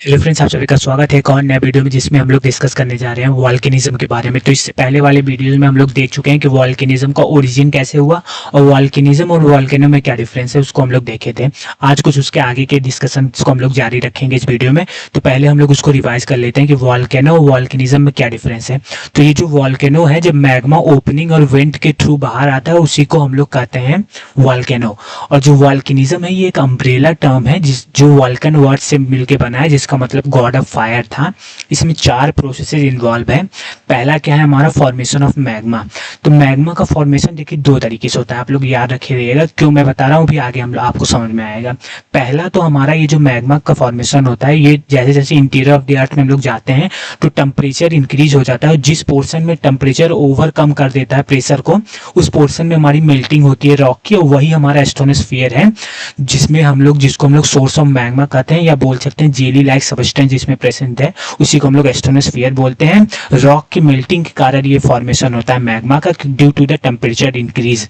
Hello friends, आप सभी का स्वागत है एक और नया वीडियो में जिसमें हम लोग डिस्कस करने जा रहे हैं वॉल्केनिज्म के बारे में। तो इससे पहले वाले वीडियोज में हम लोग देख चुके हैं कि वॉल्केनिज्म का ओरिजिन कैसे हुआ और वॉल्केनिज्म और वॉल्केनो में क्या डिफरेंस है उसको हम लोग देखे थे। आज कुछ उसके आगे के डिस्कशन को हम लोग जारी रखेंगे इस वीडियो में। तो पहले हम लोग उसको रिवाइज कर लेते हैं कि वॉल्केनो और वॉल्केनिज्म में क्या डिफरेंस है। तो ये जो वॉल्केनो है, जब मैग्मा ओपनिंग और वेंट के थ्रू बाहर आता है उसी को हम लोग कहते हैं वॉल्केनो। और जो वॉल्केनिज्म है ये एक अम्ब्रेला टर्म है जो वॉल्कन वर्ड से मिलकर बना है, जिसका मतलब गॉड ऑफ फायर था। इसमें 4 प्रोसेसेस इन्वॉल्व है। पहला क्या है हमारा फॉर्मेशन ऑफ मैग्मा। तो मैग्मा का फॉर्मेशन देखिए 2 तरीके से होता है, आप लोग याद रखिएगा। क्यों मैं बता रहा हूँ भी आगे हम आपको समझ में आएगा। पहला तो हमारा ये जो मैग्मा का फॉर्मेशन होता है, ये जैसे जैसे इंटीरियर ऑफ द अर्थ में हम लोग जाते हैं तो टेम्परेचर इंक्रीज हो जाता है। जिस पोर्शन में टेम्परेचर ओवरकम कर देता है प्रेशर को, उस पोर्शन में हमारी मेल्टिंग होती है रॉक की, और वही हमारा एस्ट्रोनोस्फियर है जिसको हम लोग सोर्स ऑफ मैग्मा कहते हैं, या बोल सकते हैं जेली लाइक सब्सटेंस जिसमें प्रेजेंट है उसी को हम लोग एस्ट्रोनोस्फियर बोलते हैं। रॉक की मेल्टिंग के कारण ये फॉर्मेशन होता है मैग्मा का, due to the temperature increase.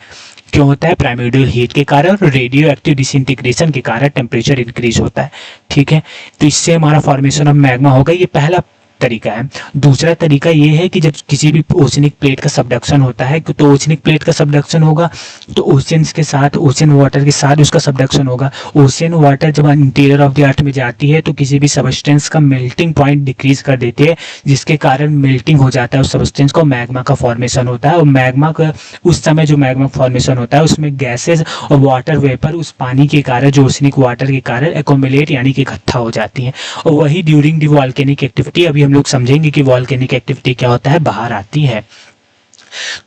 क्यों होता है? प्राइमोर्डियल हीट के कारण और रेडियो एक्टिव डिसइंटीग्रेशन के कारण टेम्परेचर इंक्रीज होता है। ठीक है, तो इससे हमारा फॉर्मेशन ऑफ मैग्मा होगा। ये पहला तरीका है। दूसरा तरीका ये है कि जब किसी भी ओशनिक प्लेट का सबडक्शन होता है तो ओशनिक प्लेट का सबडक्शन होगा तो ओशियंस के साथ, ओशियन वाटर के साथ उसका सबडक्शन होगा। ओशियन वाटर जब इंटीरियर ऑफ द अर्थ में जाती है तो किसी भी सबस्टेंस का मेल्टिंग पॉइंट डिक्रीज कर देती है, जिसके कारण मेल्टिंग हो जाता है उस सबस्टेंस को, मैग्मा का फॉर्मेशन होता है। और मैग्मा का उस समय जो मैग्मा फॉर्मेशन होता है उसमें गैसेज और वाटर वेपर उस पानी के कारण, जो ओशनिक वाटर के कारण एकोमुलेट यानी कि इकट्ठा हो जाती है। और वही ड्यूरिंग द वॉल्केनिक एक्टिविटी, अभी हम लोग समझेंगे कि वॉल्केनिक एक्टिविटी क्या होता है, बाहर आती है।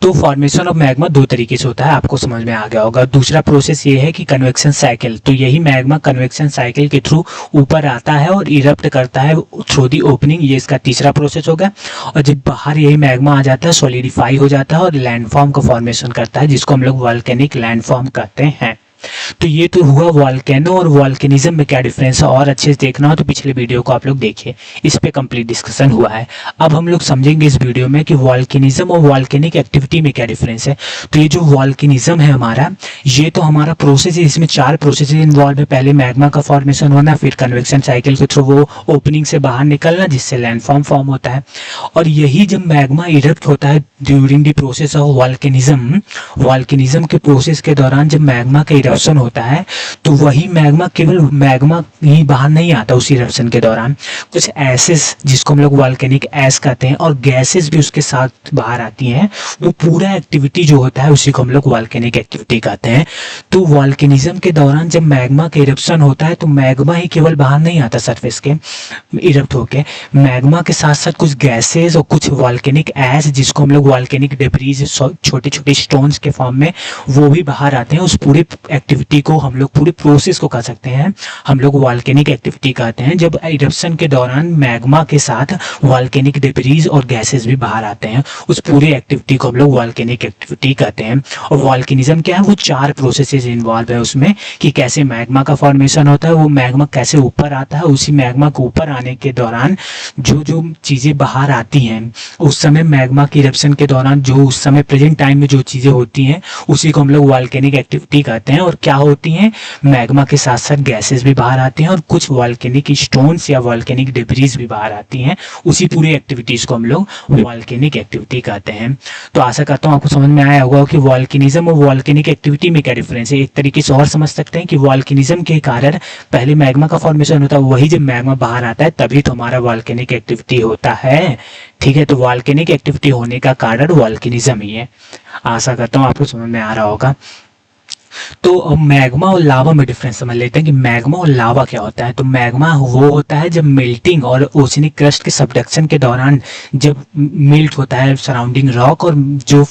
तो फॉर्मेशन ऑफ मैग्मा 2 तरीके से होता है, आपको समझ में आ गया होगा। दूसरा प्रोसेस ये है कि कन्वेक्शन साइकिल। तो यही मैग्मा कन्वेक्शन साइकिल के थ्रू ऊपर आता है और इरप्ट करता है थ्रू दी ओपनिंग, ये इसका तीसरा प्रोसेस होगा। और जब बाहर यही मैग्मा आ जाता है, सॉलिडिफाई हो जाता है और लैंडफॉर्म का फॉर्मेशन करता है, जिसको हम लोग वॉल्केनिक लैंडफॉर्म कहते हैं। तो ये तो हुआ वॉल्केनो और वॉल्केनिज्म में क्या डिफरेंस है। और अच्छे से देखना हो तो पिछले वीडियो को आप लोग देखिए, इस पे कंप्लीट डिस्कशन हुआ है। अब हम लोग समझेंगे इस वीडियो में कि वॉल्केनिज्म और वॉल्केनिक एक्टिविटी में क्या डिफरेंस है। तो ये जो वॉल्केनिज्म है हमारा, ये तो हमारा प्रोसेस है, इसमें 4 प्रोसेस इन्वॉल्व है। पहले मैग्मा का फॉर्मेशन होना, फिर कन्वेक्शन साइकिल के थ्रू वो ओपनिंग से बाहर निकलना जिससे लैंडफॉर्म फॉर्म होता है। और यही जब मैग्मा इरप्ट होता है during the process of volcanism के प्रोसेस के दौरान जब मैग्मा का इरप्शन होता है तो वही मैग्मा, केवल मैग्मा ही बाहर नहीं आता उस इरप्शन के दौरान, कुछ एसेस जिसको हम लोग वॉल्केनिक एस कहते हैं और गैसेस भी उसके साथ बाहर आती हैं। वो पूरा एक्टिविटी जो होता है उसी को हम लोग वॉल्केनिक एक्टिविटी कहते हैं। तो वॉल्केनिज्म के दौरान जब मैग्मा का इरप्शन होता है तो मैग्मा ही केवल बाहर नहीं आता सरफेस के इरप्ट होके, मैग्मा के साथ साथ कुछ गैसेस और कुछ वॉल्केनिक एस जिसको हम लोग वॉल्केनिक डेब्रीज, छोटे छोटे स्टोन्स के फॉर्म में, वो भी बाहर आते हैं। उस पूरे एक्टिविटी को हम लोग, पूरे प्रोसेस को कह सकते हैं हम लोग वॉल्केनिक एक्टिविटी कहते हैं, जब इरप्शन के दौरान मैग्मा के साथ वॉल्केनिक डेब्रीज और गैसेस भी बाहर आते हैं। उस पूरे एक्टिविटी को हम लोग वॉल्केनिक एक्टिविटी कहते हैं। और वॉल्केनिज्म क्या है, वो 4 प्रोसेसेस इन्वॉल्व है उसमें, कि कैसे मैग्मा का फॉर्मेशन होता है, वो मैग्मा कैसे ऊपर आता है, उसी मैग्मा को ऊपर आने के दौरान जो जो चीजें बाहर आती हैं उस समय मैग्मा के इरप्शन के दौरान, जो उस समय प्रेजेंट टाइम में जो चीजें होती हैं उसी को हम लोग वॉल्केनिक एक्टिविटी कहते हैं। और क्या होती हैं, मैग्मा के साथ साथ गैसेस भी बाहर आती हैं और कुछ वॉल्केनिक स्टोन्स या वॉल्केनिक डेब्रीज भी बाहर आती हैं। उसी पूरी एक्टिविटीज को हम लोग वॉल्केनिक एक्टिविटी कहते हैं। तो आशा करता हूँ आपको समझ में आया होगा कि वॉल्केनिज्म और वॉल्केनिक एक्टिविटी में क्या डिफरेंस है। एक तरीके से और समझ सकते हैं कि वॉल्केनिज्म के कारण पहले मैग्मा का फॉर्मेशन होता है, वही जब मैग्मा बाहर आता है तभी तो हमारा वॉल्केनिक एक्टिविटी होता है। ठीक है, तो वॉल्केनिक एक्टिविटी होने का कारण वॉल्केनिज्म ही है। आशा करता हूँ आपको समझ में आ रहा होगा। तो मैग्मा और लावा में डिफरेंस समझ लेते हैं कि मैग्मा और लावा क्या होता है। तो मैग्मा वो होता है जब मेल्टिंग और ओशनिक क्रस्ट के सबडक्शन के दौरान जब मेल्ट होता है सराउंडिंग रॉक, और जो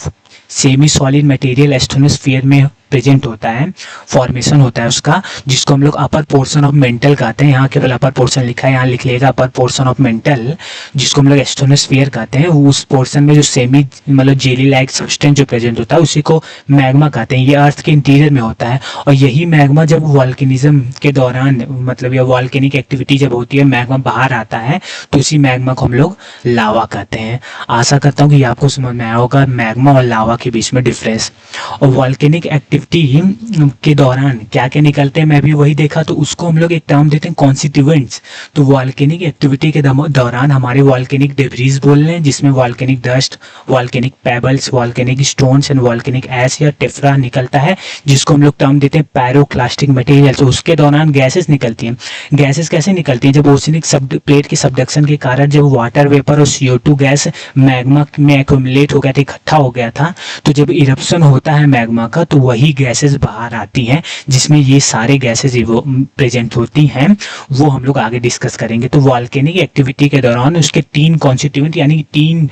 सेमी सॉलिड मटेरियल एस्ट्रोनोस्फियर में प्रेजेंट होता है, फॉर्मेशन होता है उसका, जिसको हम लोग अपर पोर्शन ऑफ मेंटल कहते हैं। यहाँ केवल अपर पोर्शन लिखा है, यहाँ लिख लेगा अपर पोर्शन ऑफ मेंटल, जिसको हम लोग एस्ट्रोनोस्फियर कहते हैं। उस पोर्शन में जो सेमी मतलब जेली लाइक सब्सटेंस जो प्रेजेंट होता है उसी को मैग्मा कहते हैं। ये अर्थ के इंटीरियर में होता है। और यही मैग्मा जब वॉल्केनिज्म के दौरान, मतलब ये वॉल्केनिक एक्टिविटी जब होती है, मैग्मा बाहर आता है तो उसी मैग्मा को हम लोग लावा कहते हैं। आशा करता हूँ कि आपको समझ में आया होगा मैग्मा और लावा के बीच में डिफरेंस। और वॉल्केनिक एक्टिविटी एक्टिविटी के दौरान क्या क्या निकलते हैं मैं भी वही देखा, तो उसको हम लोग एक टर्म देते हैं कॉन्स्टिट्यूएंट्स। तो वॉल्केनिक एक्टिविटी के दौरान हमारे वॉल्केनिक डेब्रीज बोल रहे हैं, जिसमें volcanic dust, volcanic pebbles, volcanic stones and volcanic ash या टेफ्रा निकलता है, जिसको हम लोग टर्म देते हैं पायरोक्लास्टिक मटेरियल। तो उसके दौरान गैसेस निकलती हैं। गैसेस कैसे निकलती हैं? जब ओशनिक प्लेट के सबडक्शन के कारण जब वाटर वेपर और CO2 गैस मैग्मा में एक्यूमुलेट हो गया था, इकट्ठा हो गया था, तो जब इरप्शन होता है मैग्मा का तो वही गैसेस बाहर आती हैं, जिसमें ये सारे गैसेस प्रेजेंट होती हैं। वो हम लोग आगे डिस्कस करेंगे। तो वॉल्केनिक एक्टिविटी के दौरान उसके 3 कॉन्स्टिट्यूएंट यानी 3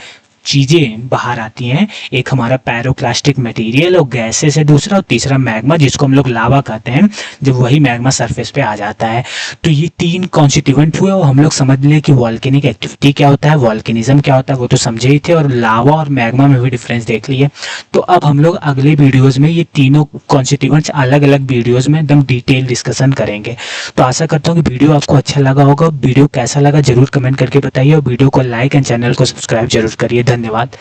चीजें बाहर आती हैं। एक हमारा पैरोक्लास्टिक मटेरियल और गैसेस है दूसरा, और तीसरा मैग्मा, जिसको हम लोग लावा कहते हैं, जब वही मैग्मा सरफेस पे आ जाता है। तो ये 3 कॉन्स्टिट्यूएंट हुए और हम लोग समझ लें कि वॉल्केनिक एक्टिविटी क्या होता है, वॉल्केनिज्म क्या होता है, वो तो समझे ही थे, और लावा और मैग्मा में भी डिफरेंस देख लिए। तो अब हम लोग अगले वीडियोज में ये तीनों कॉन्स्टिट्यूएंट्स अलग अलग वीडियोज में एकदम डिटेल डिस्कशन करेंगे। तो आशा करता हूँ कि वीडियो आपको अच्छा लगा होगा। वीडियो कैसा लगा जरूर कमेंट करके बताइए, और वीडियो को लाइक एंड चैनल को सब्सक्राइब जरूर करिए। धन्यवाद।